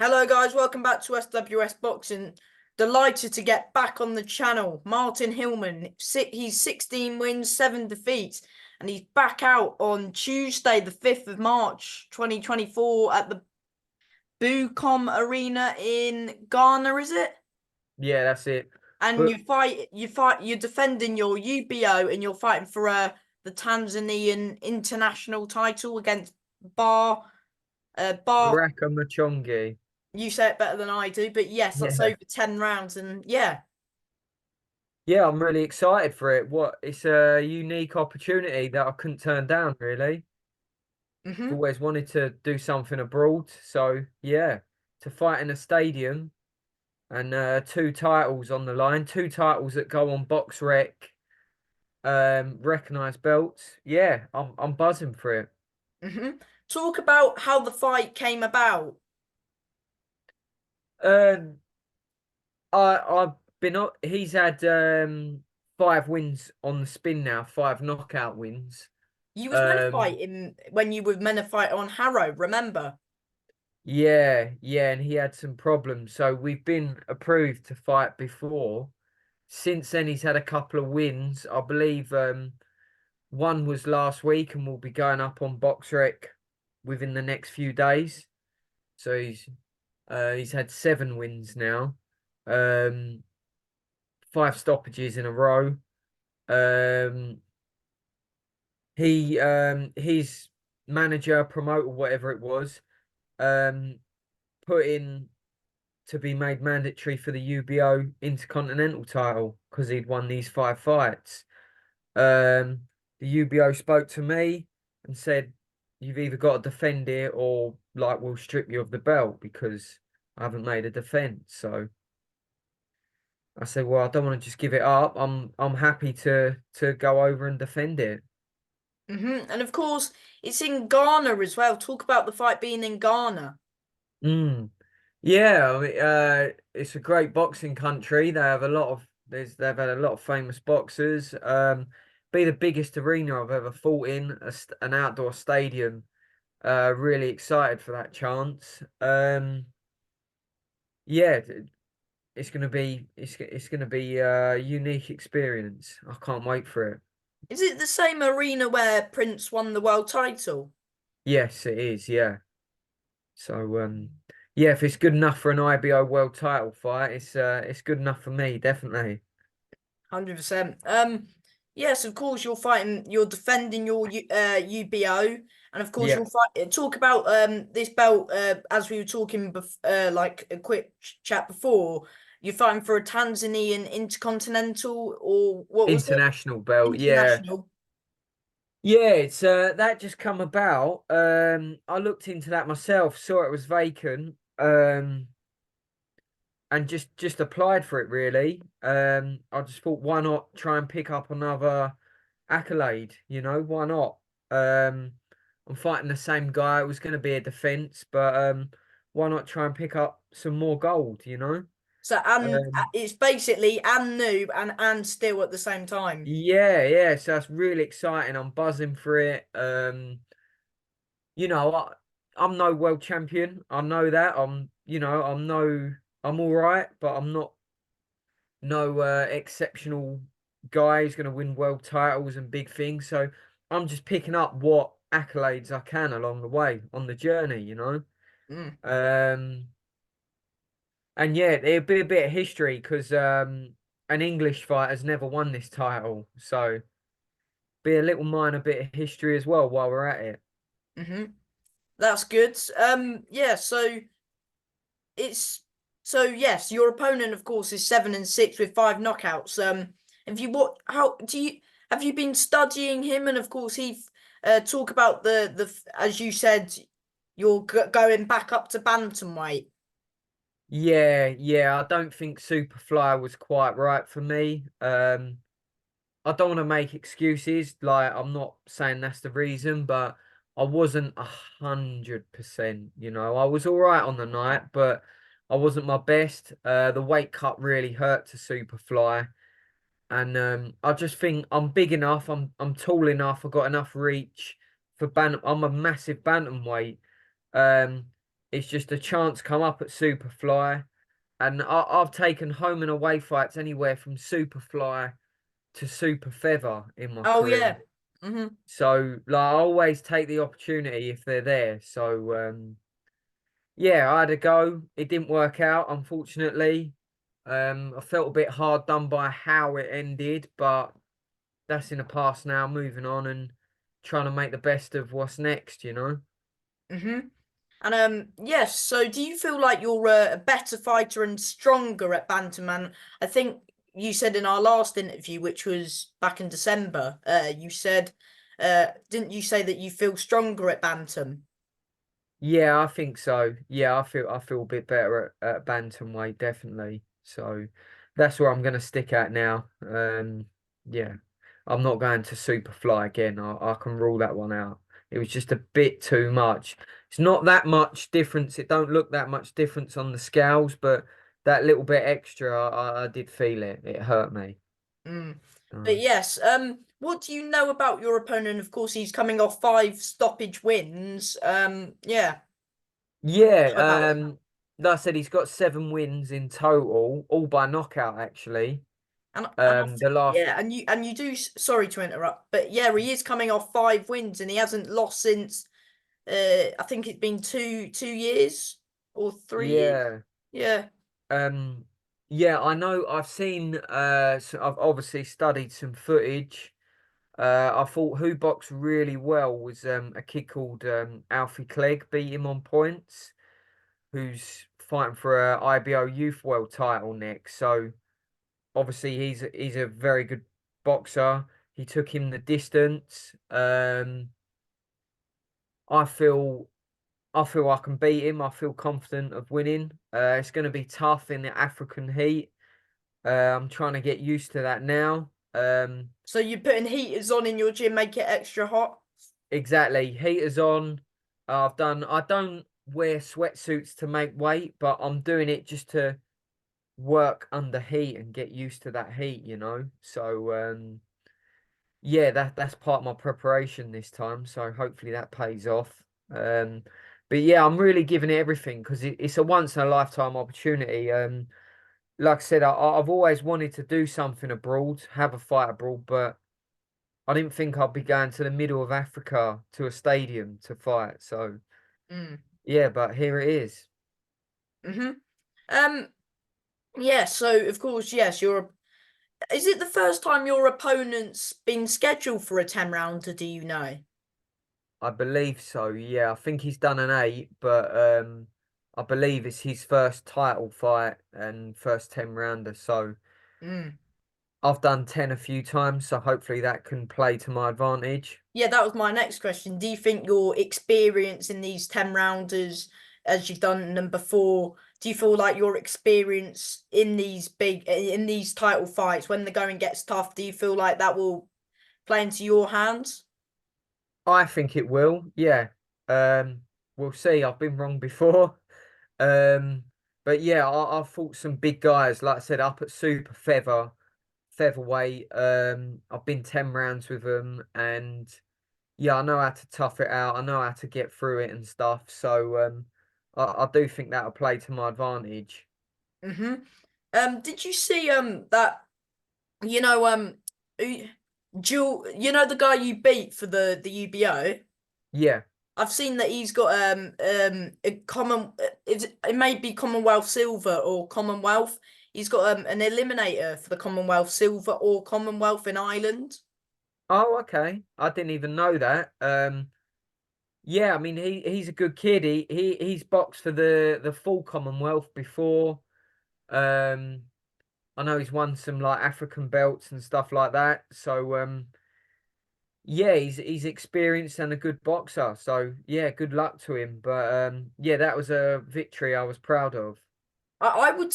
Hello guys, welcome back to SWS Boxing. Delighted to get back on the channel. Martin Hillman, he's 16 wins, 7 defeats, and he's back out on Tuesday, the 5th of March, 2024 at the Bucom Arena in Ghana, is it? Yeah, that's it. And But you're defending your UBO and you're fighting for the Tanzanian international title against Bar Baraka Mchongi. You say it better than I do, but yes, that's Yeah. over 10 rounds. And yeah. Yeah, I'm really excited for it. It's a unique opportunity that I couldn't turn down, really. I've hmm always wanted to do something abroad. So yeah, to fight in a stadium and two titles on the line, two titles that go on box rec, recognized belts. Yeah, I'm buzzing for it. hmm Talk about how the fight came about. Um I've been on he's had 5 wins on the spin now, 5 knockout wins. You was meant to Um, fight in when you were meant to fight on Harrow, remember? yeah, and he had some problems. So we've been approved to fight before. Since then, he's had a couple of wins. I believe one was last week, and we'll be going up on BoxRec within the next few days. So he's had 7 wins now, um, 5 stoppages in a row. Um, his manager, promoter, whatever it was, um, put in to be made mandatory for the UBO Intercontinental title because he'd won these 5 fights. The UBO spoke to me and said, "You've either got to defend it or like we'll strip you of the belt because I haven't made a defense." So I said, "Well, I don't want to just give it up. I'm happy to go over and defend it." And of course, it's in Ghana as well. Talk about the fight being in Ghana. Mm. Yeah, I mean, it's a great boxing country. They've had a lot of famous boxers. Be the biggest arena I've ever fought in, an outdoor stadium. Really excited for that chance. Yeah, it's gonna be a unique experience. I can't wait for it. Is it the same arena where Prince won the world title? Yes, it is. Yeah. So yeah, if it's good enough for an IBO world title fight, it's good enough for me, definitely. 100%. Yes, of course you're defending your UBO, and of course Yeah. you'll fight. Talk about this belt as we were talking like a quick chat before. You're fighting for a Tanzanian Intercontinental, or what was it? International belt, yeah. International. Yeah, it's that just come about. I looked into that myself, saw it was vacant, and just applied for it really. I just thought why not try and pick up another accolade, why not? Um I'm fighting the same guy. It was gonna be a defense, but why not try and pick up some more gold? So and Um it's basically and noob and still at the same time. yeah, so that's really exciting. I'm buzzing for it. You know, I'm no world champion. I know that. I'm all right, but I'm not no exceptional guy who's going to win world titles and big things. So I'm just picking up what accolades I can along the way on the journey. Mm. Um, and yeah, it'll be a bit of history because an English fighter's never won this title. So be a little minor bit of history as well while we're at it. hmm That's good. Yeah. It's yes, your opponent, of course, is 7-6 with 5 knockouts. Have you what? How do you have you been studying him? And of course, he talk about as you said, you're going back up to bantamweight. Yeah, I don't think Superfly was quite right for me. I don't want to make excuses. Like, I'm not saying that's the reason, but I wasn't 100%. I was all right on the night, but I wasn't my best. The weight cut really hurt to Superfly, and I just think I'm big enough. I'm tall enough. I've got enough reach for bantam. I'm a massive bantamweight. Um, It's just a chance come up at Superfly, and I've taken home and away fights anywhere from Superfly to Super Feather in my Oh yeah. career. Hmm. So like I always take the opportunity if they're there. So yeah, I had a go. It didn't work out, unfortunately. I felt a bit hard done by how it ended, but that's in the past now, moving on and trying to make the best of what's next, you know? Hmm. And yes, so do you feel like you're a better fighter and stronger at bantamman? I think you said in our last interview, which was back in December, you said, didn't you say that you feel stronger at bantam? Yeah, I think so. Yeah, I feel a bit better at bantamweight, definitely. So that's where I'm gonna stick at now. Yeah. I'm not going to Superfly again. I can rule that one out. It was just a bit too much. It's not that much difference. It don't look that much difference on the scales, but that little bit extra, I did feel it. It hurt me. Mm. But Uh, yes, what do you know about your opponent? Of course, he's coming off 5 stoppage wins. Yeah, what do you know about yeah, him? like I said, he's got 7 wins in total, all by knockout actually. And I The last yeah, and you do. Sorry to interrupt, but yeah, he is coming off 5 wins, and he hasn't lost since. I think it's been two years or 3 years. Yeah. Yeah. Um, yeah, I know I've seen so I've obviously studied some footage. I thought who boxed really well was a kid called Alfie Clegg beat him on points, who's fighting for a IBO Youth World title next. So obviously he's a very good boxer. He took him the distance. I feel I feel I can beat him. I feel confident of winning. It's going to be tough in the African heat. I'm trying to get used to that now. So you're putting heaters on in your gym, make it extra hot. Exactly. Heaters on. I don't wear sweatsuits to make weight, but I'm doing it just to work under heat and get used to that heat, you know. So yeah, that's part of my preparation this time. So hopefully that pays off. Um, but yeah, I'm really giving it everything because it's a once in a lifetime opportunity. Like I said, I've always wanted to do something abroad, have a fight abroad, but I didn't think I'd be going to the middle of Africa to a stadium to fight. So Mm. yeah, but here it is. Hmm. Um. Yeah. So of course, yes, you're. Is it the first time your opponent's been scheduled for a 10 rounder? Do you know? I believe so. Yeah, I think he's done an 8, but I believe it's his first title fight and first 10 rounder. So Mm. I've done 10 a few times, so hopefully that can play to my advantage. Yeah, that was my next question. Do you think your experience in these 10 rounders, as you've done them before, do you feel like your experience in these title fights, when the going gets tough, do you feel like that will play into your hands? I think it will. Yeah. Um, we'll see. I've been wrong before. Um, but yeah, I've fought some big guys, like I said, up at featherweight. I've been 10 rounds with them, and yeah, I know how to tough it out. I know how to get through it and stuff. So I do think that'll play to my advantage. Hmm. Did you see that you know who- Jewel, you know the guy you beat for the UBO? Yeah. I've seen that he's got a it may be Commonwealth Silver or Commonwealth. He's got an eliminator for the Commonwealth Silver or Commonwealth in Ireland. Oh, okay. I didn't even know that. Yeah, I mean he's a good kid. He's boxed for the full Commonwealth before. Um, I know he's won some like African belts and stuff like that. So yeah, he's experienced and a good boxer. So yeah, good luck to him. But yeah, that was a victory I was proud of. I would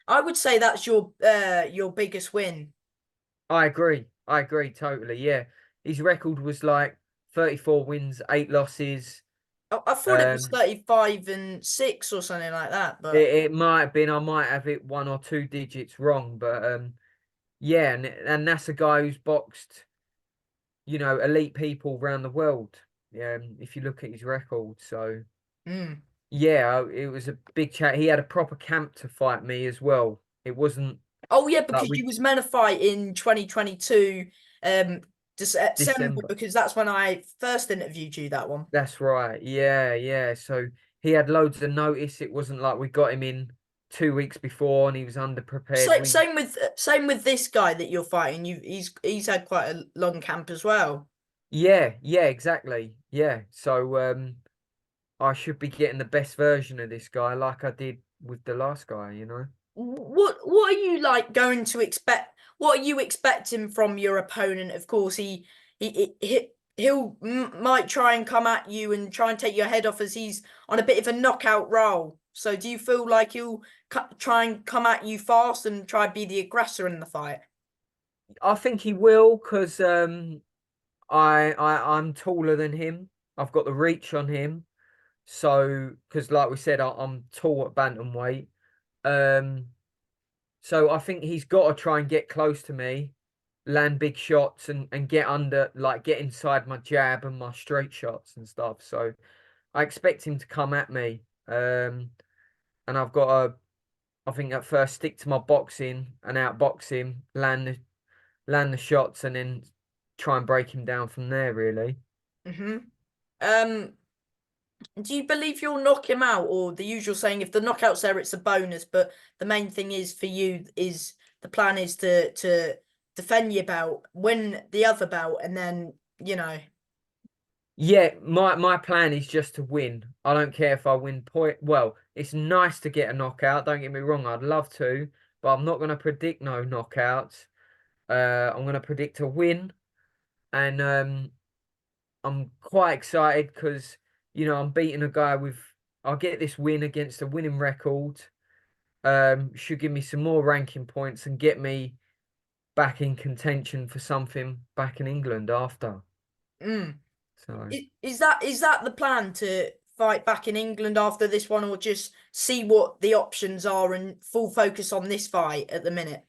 I would say that's your biggest win. I agree. I agree totally. Yeah. His record was like 34 wins, 8 losses. I thought it was Um 35-6 or something like that, it, but it might have been I might have it 1 or 2 digits wrong, but yeah, and that's a guy who's boxed, elite people around the world. If you look at his record. So mm. Yeah, it was a big chat. He had a proper camp to fight me as well. It wasn't Oh yeah, like because we you was meant to fight in 2022, December, December. because that's when I first interviewed you, that one. That's right. Yeah, yeah. So he had loads of notice. It wasn't like we got him in 2 weeks before and he was underprepared. So, We same with this guy that you're fighting. He's had quite a long camp as well. Yeah, yeah, exactly. Yeah. So I should be getting the best version of this guy like I did with the last guy, you know? What are you like going to expect? What are you expecting from your opponent? Of course, might try and come at you and try and take your head off as he's on a bit of a knockout roll. So, do you feel like he'll try and come at you fast and try to be the aggressor in the fight? I think he will because I'm taller than him. I've got the reach on him. So because like we said, I'm tall at bantamweight. Um so I think he's got to try and get close to me, land big shots and get under like get inside my jab and my straight shots and stuff. So I expect him to come at me. And I've got to I think at first stick to my boxing and outbox him, land the shots and then try and break him down from there really. Hmm. Um, do you believe you'll knock him out, or the usual saying, if the knockout's there, it's a bonus? But the main thing is for you is the plan is to defend your belt, win the other belt, and then Yeah, my plan is just to win. I don't care if I win point. Well, it's nice to get a knockout. Don't get me wrong, I'd love to, but I'm not going to predict no knockouts. I'm going to predict a win, and I'm quite excited because I'm beating a guy with. I'll get this win against a winning record. Should give me some more ranking points and get me back in contention for something back in England after. mm. So. Is that the plan to fight back in England after this one, or just see what the options are and full focus on this fight at the minute?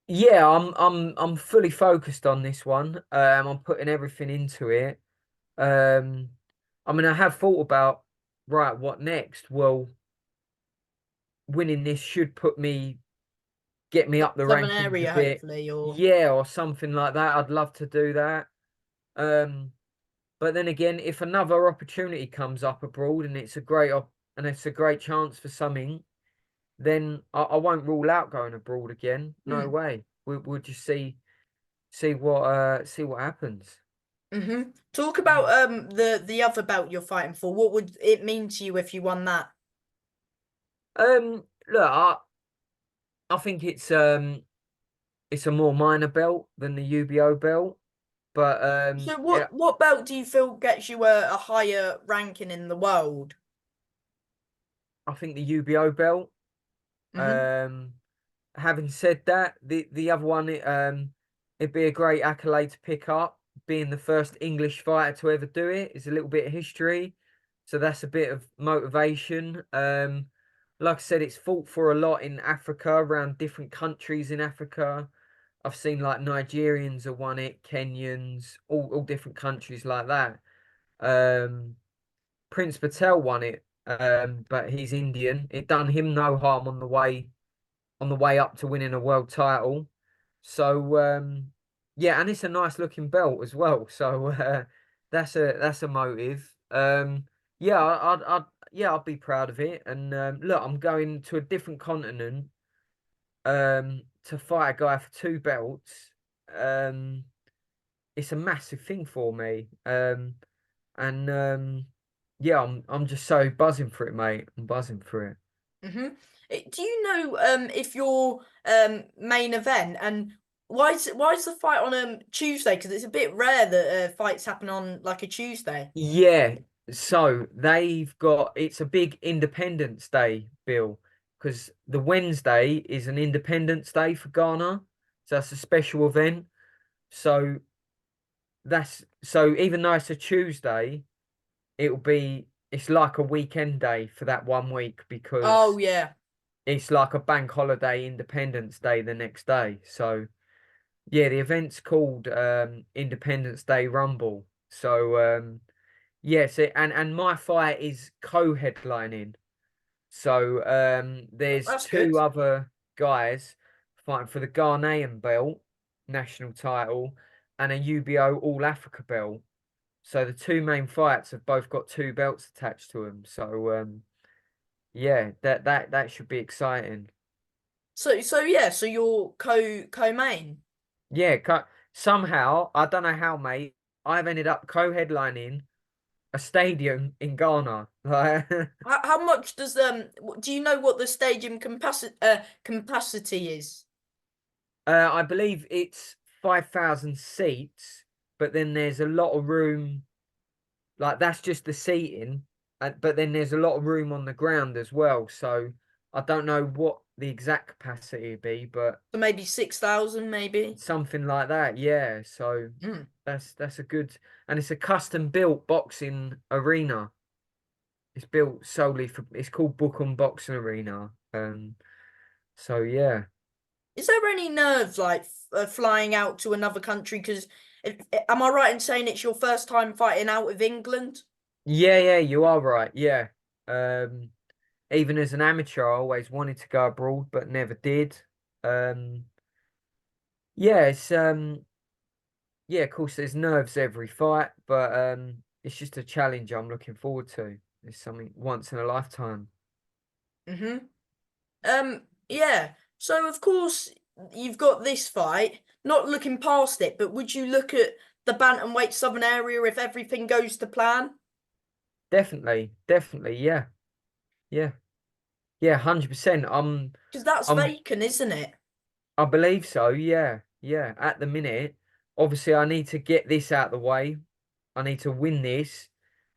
Yeah, I'm fully focused on this one. I'm putting everything into it. Um, I mean, I have thought about right, what next? Well, winning this should get me up the Southern rankings a area, bit. hopefully, or Yeah, or something like that. I'd love to do that. Um, but then again, if another opportunity comes up abroad and it's a great chance for something, then I won't rule out going abroad again. No mm. way. We'll just see what happens. Talk about the other belt you're fighting for. What would it mean to you if you won that? Look, I think it's a more minor belt than the UBO belt, but So yeah, what belt do you feel gets you a higher ranking in the world? I think the UBO belt. Hmm. Um, Having said that, the other one, it'd be a great accolade to pick up. Being the first English fighter to ever do it is a little bit of history, so that's a bit of motivation. Like I said, it's fought for a lot in Africa, around different countries in Africa. I've seen like Nigerians have won it, Kenyans, all different countries like that. Um, Prince Patel won it, but he's Indian. It done him no harm on the way up to winning a world title. So yeah, and it's a nice looking belt as well. So that's a motive. Yeah, I'd be proud of it. And look, I'm going to a different continent to fight a guy for two belts. Um, it's a massive thing for me. And yeah, I'm just so buzzing for it, mate. I'm buzzing for it. Hmm. Do you know if your main event, and why is the fight on Tuesday? Because it's a bit rare that fights happen on like a Tuesday. Yeah, so it's a big Independence Day, Bill, because the Wednesday is an Independence Day for Ghana. So that's a special event. So so even though it's a Tuesday, it's like a weekend day for that 1 week Oh because yeah. it's like a bank holiday Independence Day the next day. So yeah, the event's called Independence Day Rumble. So yes, and my fight is co-headlining. So there's That's good. two other guys fighting for the Ghanaian belt, national title, and a UBO All Africa belt. So the two main fights have both got two belts attached to them. So yeah, that should be exciting. So yeah, so you're co-main. Yeah, somehow I don't know how, mate. I've ended up co-headlining a stadium in Ghana. Like, How much does do you know what the stadium capacity is? I believe it's 5,000 seats, but then there's a lot of room. Like that's just the seating, but then there's a lot of room on the ground as well. So I don't know what the exact capacity would be, but So maybe 6,000, maybe. something like that. Yeah. So Mm. that's a good, and it's a custom built boxing arena. It's built solely for. It's called Bookham Boxing Arena. So yeah. Is there any nerves like flying out to another country? Because am I right in saying it's your first time fighting out of England? Yeah, yeah, you are right. Yeah. Um, Even as an amateur, I always wanted to go abroad, but never did. Um, yeah, yeah, of course, there's nerves every fight, but it's just a challenge I'm looking forward to. It's something once in a lifetime. Mm-hmm. Yeah. So of course you've got this fight. Not looking past it, but would you look at the bantamweight southern area if everything goes to plan? Definitely, definitely, yeah, yeah, yeah, 100%. Because that's I'm, vacant, isn't it? I believe so. Yeah, yeah. At the minute, obviously, I need to get this out of the way. I need to win this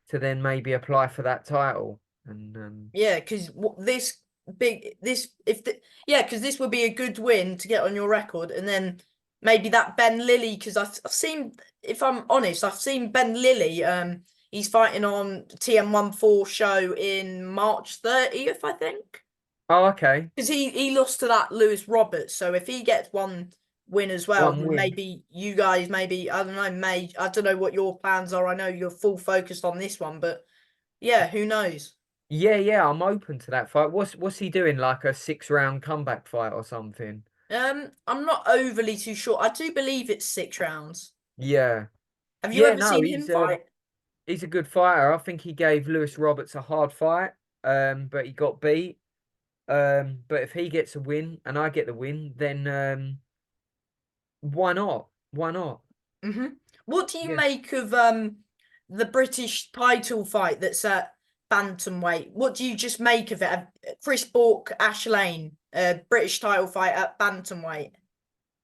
to then maybe apply for that title. And Yeah, because this big this if the, yeah, because this would be a good win to get on your record, and then maybe that Ben Lilly. Because I've seen, if I'm honest, I've seen Ben Lilly. He's fighting on TM14 show in March 30th, I think. oh, okay, Because he lost to that Lewis Roberts. So if he gets one win as well, one then win. maybe you guys, maybe I don't know, I don't know what your plans are. I know you're full focused on this one, but yeah, who knows? Yeah, yeah, I'm open to that fight. What's he doing? Like a 6 round comeback fight or something? I'm not overly too sure. I do believe it's 6 rounds. Yeah, Have you yeah. ever No, seen him fight? he's a good fighter. I think he gave Lewis Roberts a hard fight. But he got beat. But if he gets a win and I get the win, then why not? Why not? Hmm. What do you Yeah. make of the British title fight that's at bantamweight? What do you just make of it? Chris Bork, Ash Lane, British title fight at bantamweight.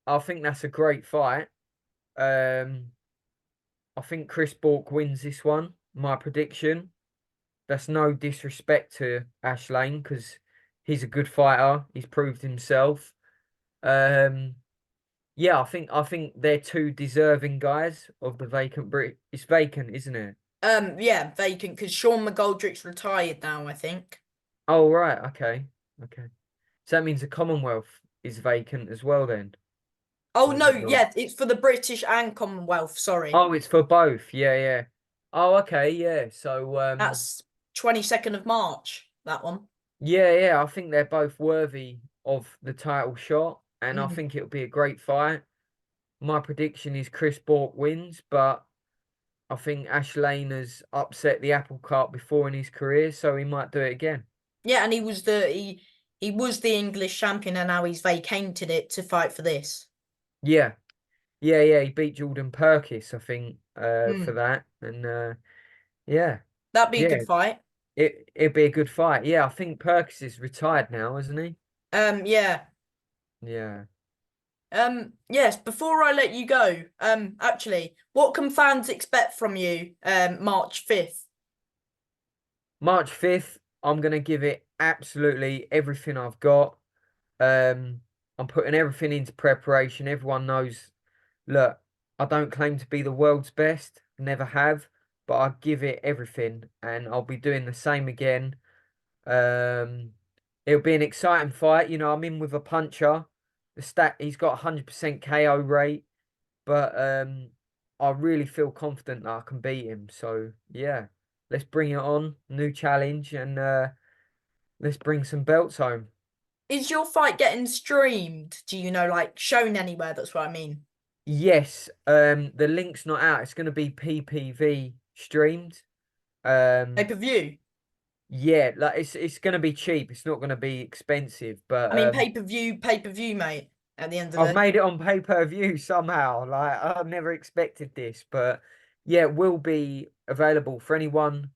I think that's a great fight. Um, I think Chris Bork wins this one. My prediction. That's no disrespect to Ash Lane because he's a good fighter. He's proved himself. Um, yeah, I think they're two deserving guys of the vacant Brit. It's vacant, isn't it? Yeah, vacant because Sean McGoldrick's retired now, I think. Oh right, okay, okay. So that means the Commonwealth is vacant as well then. Oh Or no, is it not? yeah, it's for the British and Commonwealth. Sorry, Oh, it's for both. Yeah, yeah. Oh, okay, yeah. So that's 22nd of March. That one. yeah, yeah, I think they're both worthy of the title shot, and I Mm. think it'll be a great fight. My prediction is Chris Bork wins, but I think Ash Lane has upset the apple cart before in his career, so he might do it again. Yeah, and he was the English champion, and now he's vacated it to fight for this. Yeah, yeah, yeah. He beat Jordan Perkis, I think, for Mm. that, and yeah, That'd be a yeah. good fight. It'd be a good fight. Yeah, I think Perkis is retired now, isn't he? Yeah. Yeah. Yes, before I let you go, actually, what can fans expect from you March 5th? March 5th, I'm gonna give it absolutely everything I've got. Um, I'm putting everything into preparation. Everyone knows, look, I don't claim to be the world's best, never have, but I give it everything, and I'll be doing the same again. Um, it'll be an exciting fight. You know, I'm in with a puncher. He's got 100% KO rate, but I really feel confident that I can beat him. So yeah, let's bring it on. New challenge, and let's bring some belts home. Is your fight getting streamed? Do you know, like shown anywhere? That's what I mean. Yes, the link's not out. It's going to be PPV streamed. Um, Pay-per-view. yeah, like it's going to be cheap. It's not going to be expensive, but I mean, pay-per-view, mate. At the end of I've the made it on pay-per-view somehow. Like I never expected this, but yeah, it will be available for anyone.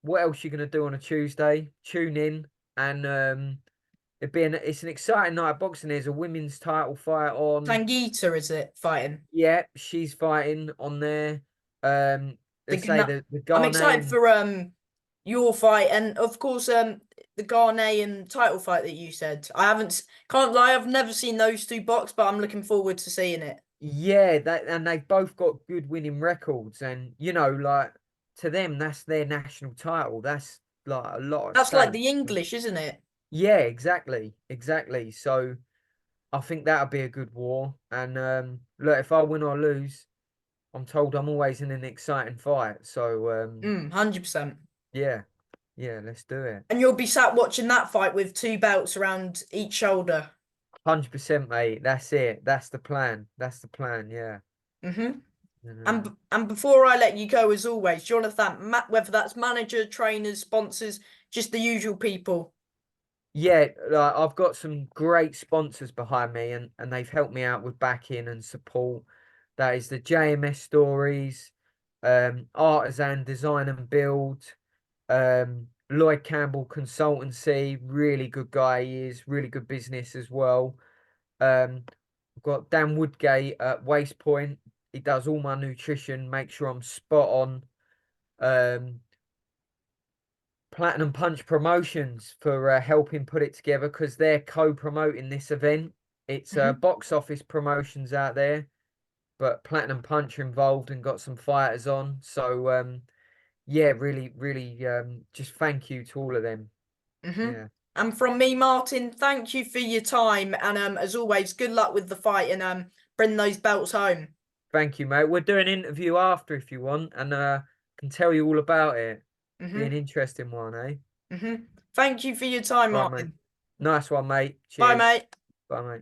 What else you gonna do on a Tuesday? Tune in and it's an exciting night of boxing. There's a women's title fight on. Tangita, is it fighting? Yeah, she's fighting on there. They The say Gna- the I'm excited Ghanaian. for your fight and of course the Ghanaian title fight that you said. I haven't can't lie, I've never seen those two box, but I'm looking forward to seeing it. Yeah, that and they've both got good winning records, and like to them, that's their national title. That's like a lot at That's like stake. the English, isn't it? Yeah, exactly, exactly. So I think that'll be a good war. And look, if I win or lose, I'm told I'm always in an exciting fight. So 100%. yeah, yeah, let's do it. And you'll be sat watching that fight with two belts around each shoulder. 100%, mate. That's it. That's the plan. That's the plan. Yeah. hmm And, And before I let you go, as always, do you want to thank whether that's manager, trainers, sponsors, just the usual people? yeah, like, I've got some great sponsors behind me, and they've helped me out with backing and support. That is the JMS Stories, Artisan Design and Build, Lloyd Campbell Consultancy, really good guy he is, really good business as well. I've got Dan Woodgate at Waste Point. He does all my nutrition, make sure I'm spot on. Um, Platinum Punch Promotions for helping put it together because they're co-promoting this event. It's hmm box office promotions out there, but Platinum Punch are involved and got some fighters on. So yeah, really, really, just thank you to all of them. hmm Yeah, And from me, Martin, thank you for your time. And as always, good luck with the fight and bring those belts home. thank you, mate. We'll do an interview after if you want, and can tell you all about it. Be an hmm interesting one, eh? Thank you for your time, All right, mate. Martin. Nice one, mate. Bye, Cheers. mate. Bye, mate.